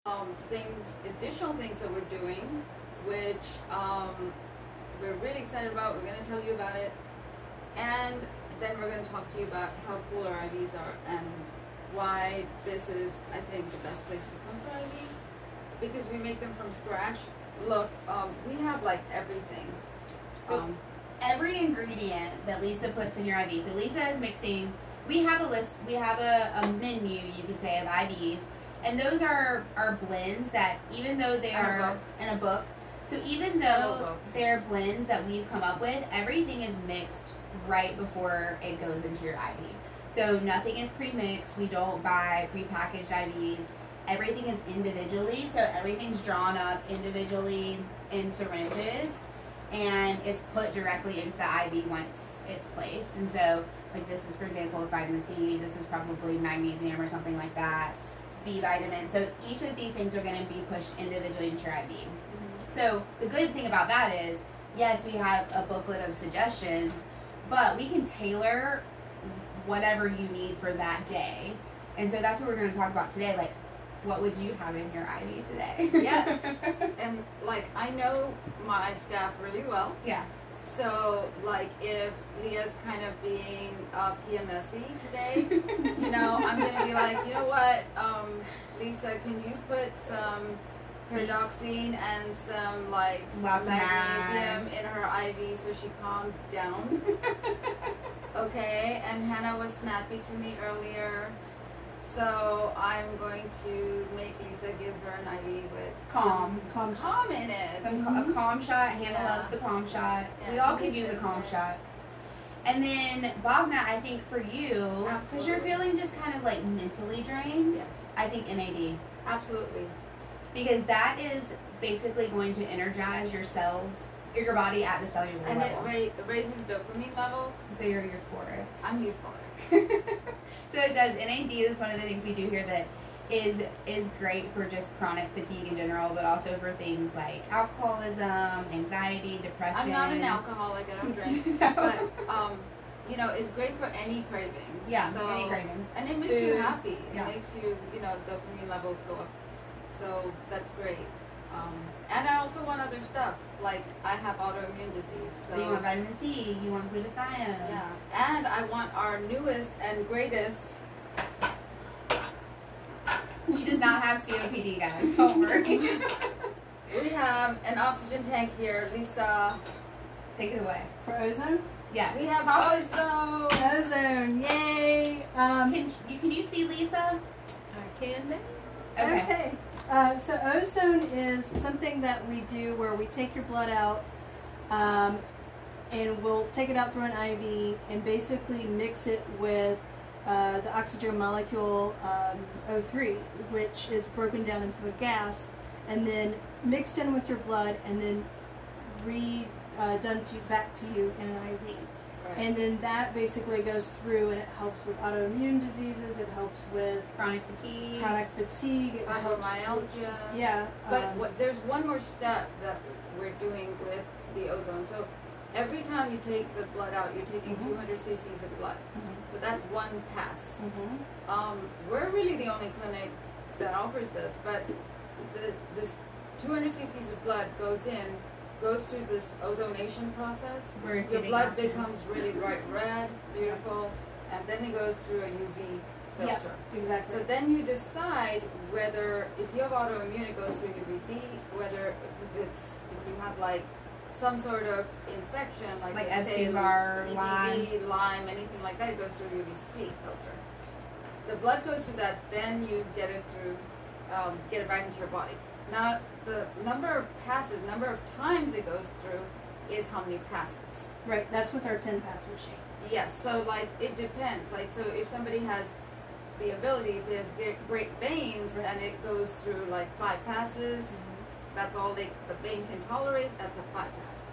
additional things that we're doing, which we're really excited about. We're going to tell you about it, and then we're going to talk to you about how cool our IVs are and why this is, I think, the best place to come for IVs, because we make them from scratch. Look, we have like everything. Every ingredient that Lisa puts in your IV. So Lisa is mixing. We have a list. We have a menu, you could say, of IVs, and those are blends that, even though they are in a book. So even though they're blends that we've come up with, everything is mixed right before it goes into your IV. So nothing is pre-mixed. We don't buy pre-packaged IVs. Everything is individually. So everything's drawn up individually in syringes, and it's put directly into the IV once it's placed. And so, like, this is, for example, is vitamin C. This is probably magnesium or something like that. B vitamin. So each of these things are going to be pushed individually into your IV. Mm-hmm. So the good thing about that is, yes, we have a booklet of suggestions, but we can tailor whatever you need for that day. And so that's what we're going to talk about today. Like, what would you have in your IV today? Yes. And like, I know my staff really well. Yeah. So like, if Leah's kind of being PMSy today, you know, I'm going to be like, you know what, Lisa, can you put some pyridoxine and some like magnesium in her IV so she calms down? Okay. And Hannah was snappy to me earlier, so I'm going to make Lisa give her an IV with calm in it. A calm shot. Hannah loves the calm shot. Yeah, we all could use a calm shot. And then Bhavna, I think for you, because you're feeling just kind of like mentally drained. Yes. I think NAD. Absolutely. Because that is basically going to energize your cells, your body at the cellular level. And it raises dopamine levels. So you're euphoric. I'm euphoric. So it does. NAD is one of the things we do here that is great for just chronic fatigue in general, but also for things like alcoholism, anxiety, depression. I'm not an alcoholic. I don't drink. No. But you know, it's great for any cravings. Yeah, so, any cravings. And it makes you happy. Yeah. It makes you, you know, dopamine levels go up. So that's great. And I also want other stuff. Like, I have autoimmune disease. So you want vitamin C, you want glutathione. Yeah. And I want our newest and greatest. She does not have COPD, guys. Don't worry. We have an oxygen tank here. Lisa, take it away. For ozone? Yeah. We have ozone. Ozone, yay. Can you see Lisa? I can now. Okay. So ozone is something that we do where we take your blood out, and we'll take it out through an IV and basically mix it with the oxygen molecule O3, which is broken down into a gas, and then mixed in with your blood, and then back to you in an IV. Right. And then that basically goes through, and it helps with autoimmune diseases. It helps with chronic fatigue. It helps fibromyalgia. Yeah. But there's one more step that we're doing with the ozone. So every time you take the blood out, you're taking 200 cc's of blood. So that's one pass. We're really the only clinic that offers this, but this 200 cc's of blood goes through this ozonation process. Your blood becomes really bright red, beautiful, and then it goes through a UV filter. Yeah, exactly. So then you decide whether, if you have autoimmune, it goes through UVB, whether if you have like some sort of infection, like Epstein-Barr, Lyme, anything like that, it goes through UVC filter. The blood goes through that, then you get it back into your body. Now, the number of times it goes through is how many passes. Right, that's with our 10-pass machine. Yes, so like it depends. Like, so if somebody has the ability, if it has great veins, and it goes through like 5 passes, that's all the vein can tolerate, that's a 5 pass.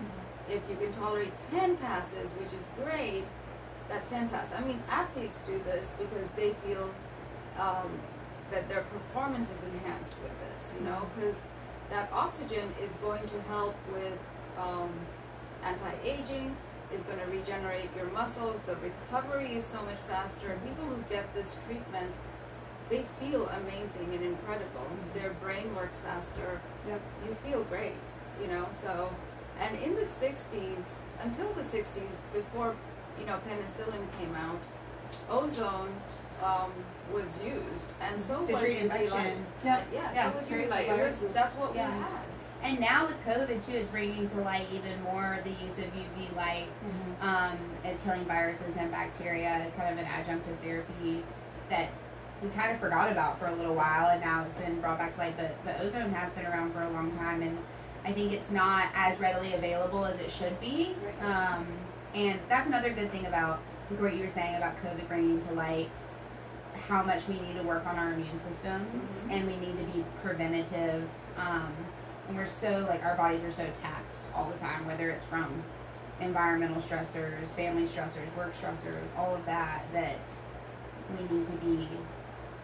If you can tolerate 10 passes, which is great, that's 10 passes. I mean, athletes do this because they feel that their performance is enhanced with this, you know, because that oxygen is going to help with anti-aging, is going to regenerate your muscles. The recovery is so much faster. People who get this treatment they feel amazing and incredible. Their brain works faster. Yep. You feel great, you know. So, and in the 60s, until the 60s, before, you know, penicillin came out, ozone was used, and so To was treat UV infection. light. Yeah. So was UV light. That's what Yeah. we had. And now with COVID too, it's bringing to light even more the use of UV light as killing viruses and bacteria as kind of an adjunctive therapy that we kind of forgot about for a little while, and now it's been brought back to light. But ozone has been around for a long time, and I think it's not as readily available as it should be. Right. And that's another good thing about what you were saying about COVID bringing to light how much we need to work on our immune systems, and we need to be preventative. And we're so, like, our bodies are so taxed all the time, whether it's from environmental stressors, family stressors, work stressors, all of that, that we need to be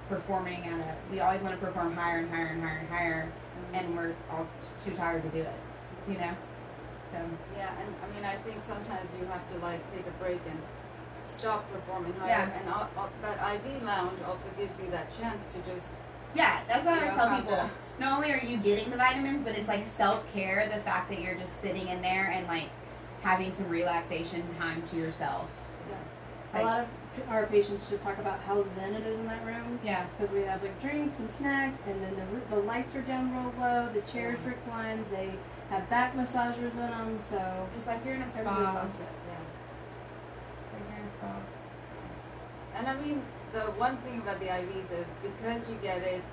performing we always want to perform higher and higher and higher and higher, and we're all too tired to do it, you know? So. Yeah, and I mean, I think sometimes you have to, like, take a break and stop performing higher. Yeah. And that IV lounge also gives you that chance to just. Yeah, that's what I You always know, tell have people. to- Not only are you getting the vitamins, but it's like self-care, the fact that you're just sitting in there and like having some relaxation time to yourself. Yeah. A lot of our patients just talk about how zen it is in that room. Yeah. Because we have like drinks and snacks, and then the lights are down real low, the chairs reclined, they have back massagers in them, so It's like you're in a everybody spa. loves it. Like you're in a spa. And I mean, the one thing about the IVs is because you get it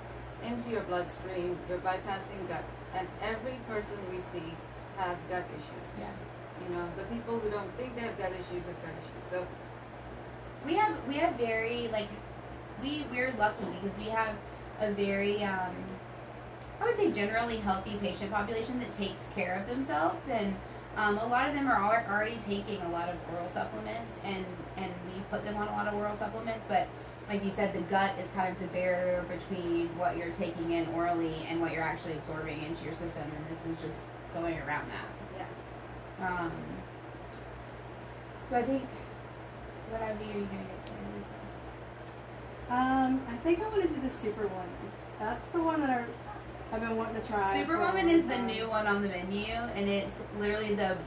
into your bloodstream, you're bypassing gut. And every person we see has gut issues. Yeah. You know, the people who don't think they have gut issues have gut issues. So We have very like we're lucky because we have a very I would say generally healthy patient population that takes care of themselves, and a lot of them are already taking a lot of oral supplements, and we put them on a lot of oral supplements, but like you said, the gut is kind of the barrier between what you're taking in orally and what you're actually absorbing into your system, and this is just going around that. yeah. So I think, what IV are you going to get to, Lisa? I think I want to do the Superwoman. That's the one that I've been wanting to try. Superwoman is the new one on the menu, and it's literally the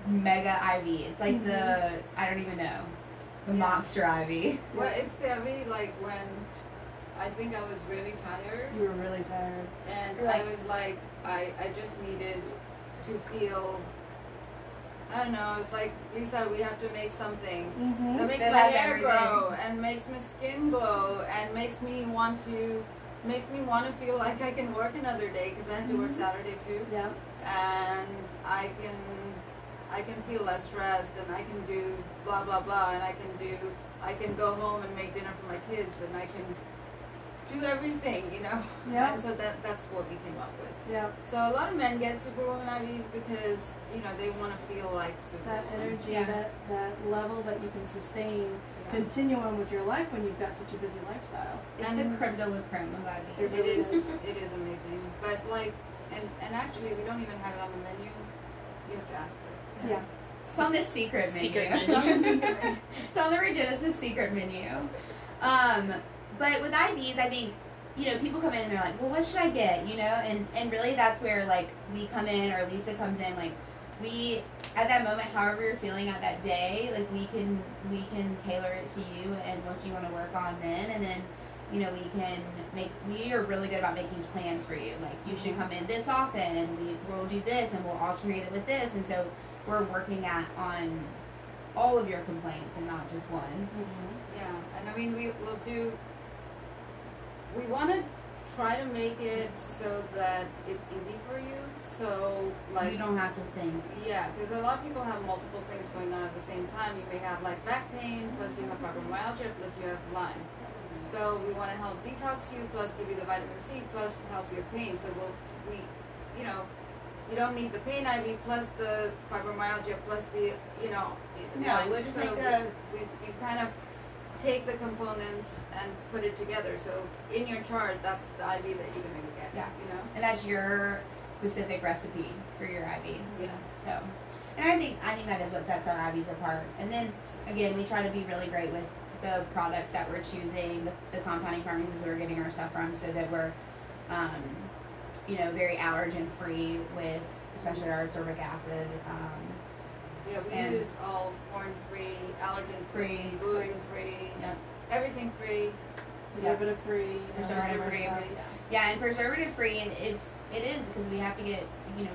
mega IV. It's like the, I don't even know, the monster IV. Well, it's heavy, like when I think I was really tired. You were really tired. And Right. I was like, I just needed to feel, I don't know, it's like, Lisa, we have to make something that makes That my has hair everything. grow and makes my skin glow and makes me want to feel like I can work another day, because I had to work Saturday too. Yeah. And I can feel less stressed, and I can do blah blah blah, and I can go home and make dinner for my kids, and I can do everything, you know. Yeah. And so that's what we came up with. Yeah. So a lot of men get Superwoman IVs because, you know, they want to feel like That Superwoman. energy, Yeah. that level that you can sustain, Yeah. continue on with your life when you've got such a busy lifestyle. It's And the creme de la creme of IVs. It is amazing. But like, and actually we don't even have it on the menu. You have to ask for it. Yeah. It's on the secret menu. Secret It's on the secret menu. It's on the Regenesis secret menu. But with IVs, I think, you know, people come in and they're like, well, what should I get? You know, and really that's where, like, we come in, or Lisa comes in, like, we, at that moment, however you're feeling at that day, like, we can tailor it to you and what you want to work on then, and then, you know, we are really good about making plans for you. Like, you should come in this often, and we'll do this, and we'll alternate it with this, and so we're working on all of your complaints and not just one. Yeah, and I mean, we want to try to make it so that it's easy for you. So, like, You don't have to think. yeah, because a lot of people have multiple things going on at the same time. You may have like back pain, plus you have fibromyalgia, plus you have Lyme. So we want to help detox you, plus give you the vitamin C, plus help your pain. So you know, you don't need the pain IV plus the fibromyalgia plus the, you know, No, Lyme. we'll just So make a- you kind of take the components and put it together. So in your chart, that's the IV that you're gonna get. Yeah. You know. And that's your specific recipe for your IV. Yeah. So, and I think that is what sets our IVs apart. And then again, we try to be really great with the products that we're choosing, the compounding pharmacies that we're getting our stuff from, so that we're, very allergen free with, especially our ascorbic acid. Yeah, we and use all corn free, allergen free, gluten free, Yep. everything free. Preservative free. Preservative free. Yeah. Yeah, and preservative free, it is because we have to get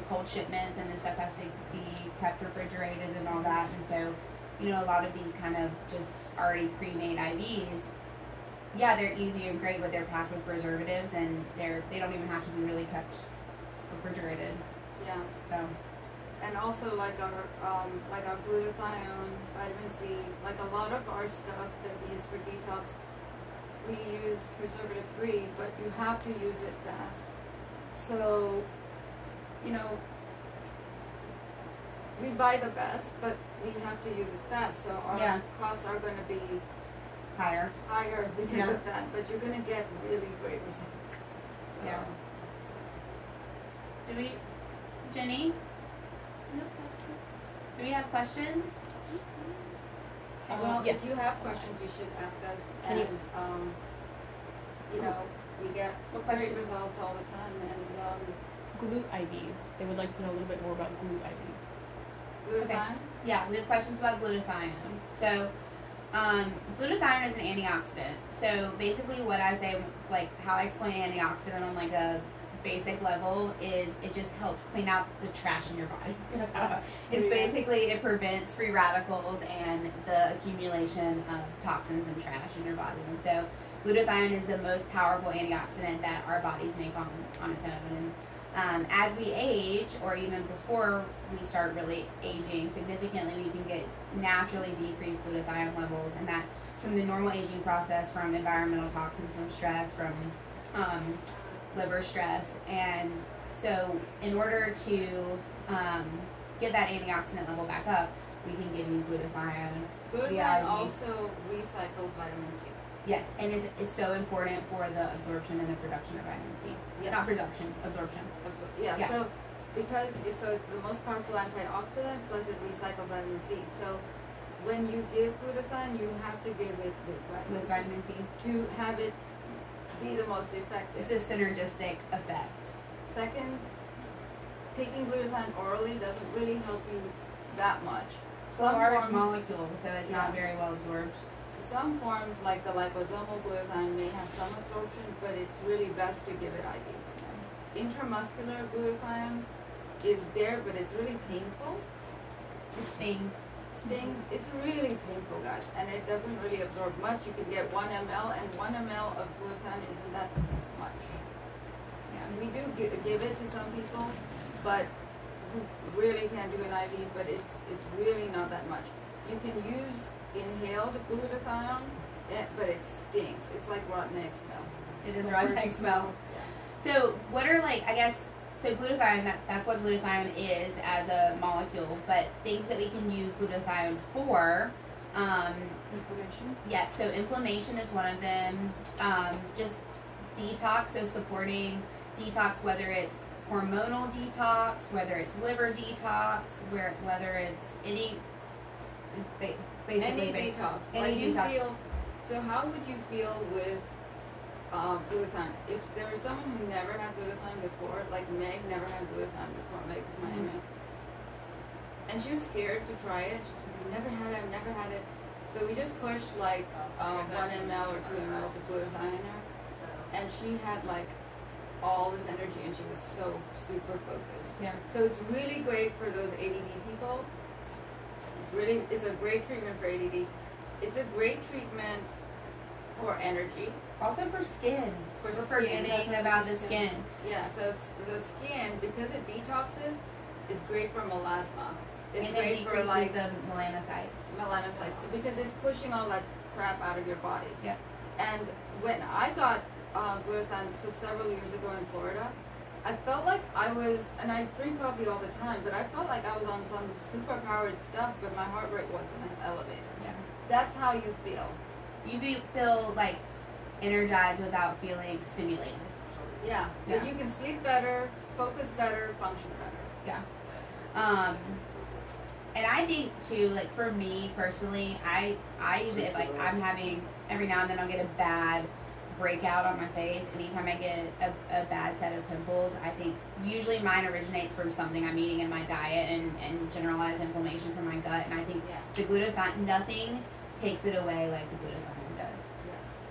cold shipments, and this stuff has to be kept refrigerated and all that, and so a lot of these kind of just already pre-made IVs, yeah, they're easy and great, but they're packed with preservatives, and they don't even have to be really kept refrigerated. Yeah. So. And also like our glutathione, vitamin C, like a lot of our stuff that we use for detox, we use preservative free, but you have to use it fast. So, we buy the best, but we have to use it fast. So our costs are going to be higher because of that. But you're going to get really great results. So. Yeah. Jenny? No questions. Do we have questions? Well, Yes. if you have questions, you should ask us. Can And, you- we get What great questions? results all the time. And Glute IVs. They would like to know a little bit more about glute IVs. glutathione. Yeah, we have questions about glutathione. So, glutathione is an antioxidant. So basically, what I say, like how I explain antioxidant on like a basic level, is it just helps clean out the trash in your body. It's basically, it prevents free radicals and the accumulation of toxins and trash in your body. And so glutathione is the most powerful antioxidant that our bodies make on its own. And as we age, or even before we start really aging significantly, we can get naturally decreased glutathione levels, and that from the normal aging process, from environmental toxins, from stress, from liver stress. And so in order to get that antioxidant level back up, we can give you glutathione. Glutathione also recycles vitamin C. Yes, and it's so important for the absorption and the production of vitamin C. Yes. Not production, absorption. Yeah. So because it's the most powerful antioxidant, plus it recycles vitamin C. So when you give glutathione, you have to give it with vitamin C to have it be the most effective. It's a synergistic effect. Second, taking glutathione orally doesn't really help you that much. It's a large molecule, so it's not very well absorbed. So some forms, like the liposomal glutathione, may have some absorption, but it's really best to give it IV. Intramuscular glutathione is there, but it's really painful. It stings. It's really painful, guys, and it doesn't really absorb much. You can get 1 ml, and 1 ml of glutathione isn't that much. Yeah. We do give it to some people, but who really can't do an IV, but it's really not that much. You can use inhaled glutathione, but it stinks. It's like rotten egg smell. It is rotten egg smell. Yeah. So what are so glutathione, that's what glutathione is as a molecule, but things that we can use glutathione for, Inflammation. yeah, so inflammation is one of them. Just detox, so supporting detox, whether it's hormonal detox, whether it's liver detox, whether it's Any detox. Any detox. So how would you feel with glutathione? If there was someone who never had glutathione before, like Meg never had glutathione before, Meg's my MA, and she was scared to try it. She's like, I've never had it. So we just pushed like 1 ml or 2 ml of glutathione in her, and she had like all this energy, and she was so super focused. Yeah. So it's really great for those ADD people. It's a great treatment for ADD. It's a great treatment for energy. Also for skin. For We're skin. forgetting about the skin. Yeah, so skin, because it detoxes, it's great for melasma. It's And great it for decreases like the melanocytes. melanocytes because it's pushing all that crap out of your body. Yeah. And when I got glutathione, this was several years ago in Florida, I felt like I was, and I drink coffee all the time, but I felt like I was on some super powered stuff, but my heart rate wasn't elevated. Yeah. That's how you feel. You feel like energized without feeling stimulated. Yeah. Yeah. But you can sleep better, focus better, function better. Yeah. And I think too, like for me personally, I use it if like I'm having, every now and then I'll get a bad breakout on my face. Anytime I get a bad set of pimples, I think usually mine originates from something I'm eating in my diet and generalized inflammation from my gut. And I think the glutathione, nothing takes it away like the glutathione does. Yes.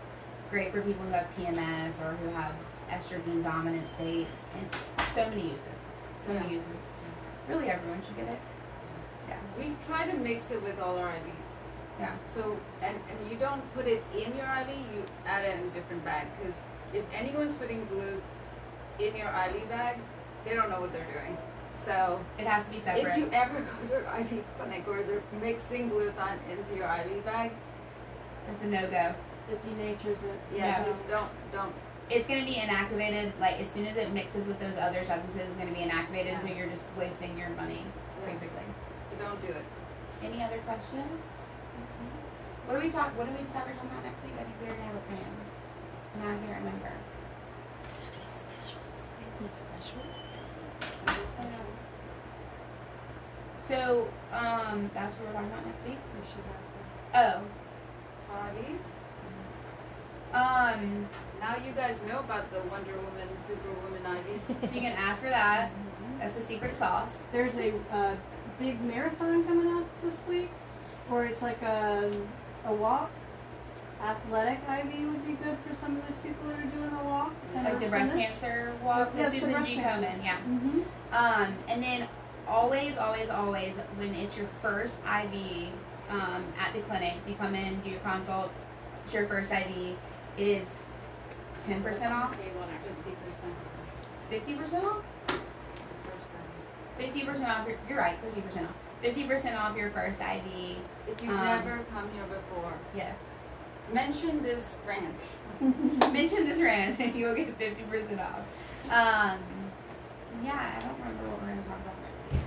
Great for people who have PMS or who have estrogen dominant states, and so many uses. So many uses. Really, everyone should get it. Yeah. We try to mix it with all our IVs. Yeah. So, and you don't put it in your IV, you add it in a different bag. Because if anyone's putting glue in your IV bag, they don't know what they're doing. So, It has to be separate. if you ever go to an IV clinic where they're mixing glutathione into your IV bag, It's a no-go. It denatures it. yeah, Yeah. just don't. It's going to be inactivated, like, as soon as it mixes with those other substances, it's going to be inactivated, so you're just wasting your money, basically. So don't do it. Any other questions? What do we decide we're talking about next week? I think we already have it planned. Now I can't remember. So, that's what we're talking about next week? She's asking. Oh. IVs. Now Now you guys know about the Wonder Woman, Superwoman IV. so you can ask for that. That's the secret sauce. There's a big marathon coming up this week, where it's like a walk. Athletic IV would be good for some of those people that are doing a walk. and Like are the breast finished. cancer walk with Yes, the Susan breast G. cancer. Komen, yeah. Mm-hmm. And then always, when it's your first IV at the clinic, so you come in, do your consult, it's your first IV, it is 10% off, 50%. 50% off, 50% off. You're right, 50% off. 50% off your first IV. If you've never come here before, Yes. mention this rant. Mention this rant and you'll get 50% off. Yeah, I don't remember what we're going to talk about next week.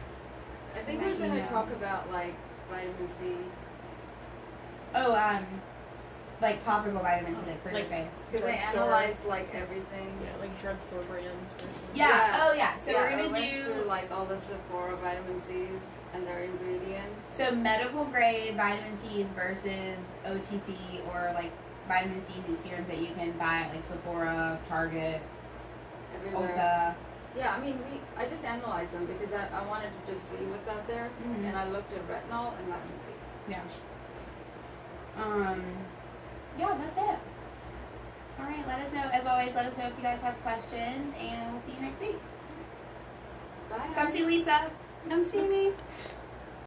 I think My we're going to email. talk about like vitamin C. Oh, like topical vitamin C, like for your Like- face. Because they Drugstore. analyze like everything. Yeah, like drugstore brands versus. Yeah. Yeah. Oh, yeah. So we're I gonna went do through like all the Sephora vitamin C's and their ingredients. so medical grade vitamin C's versus OTC or like vitamin C serums that you can buy at like Sephora, Target, Everywhere. Ulta. Yeah, I mean, I just analyzed them because I wanted to just see what's out there, Mhm. and I looked at retinol and vitamin C. Yeah. Yeah, that's it. All right. Let us know. As always, let us know if you guys have questions, and we'll see you next week. Bye. Come see Lisa. Come see me.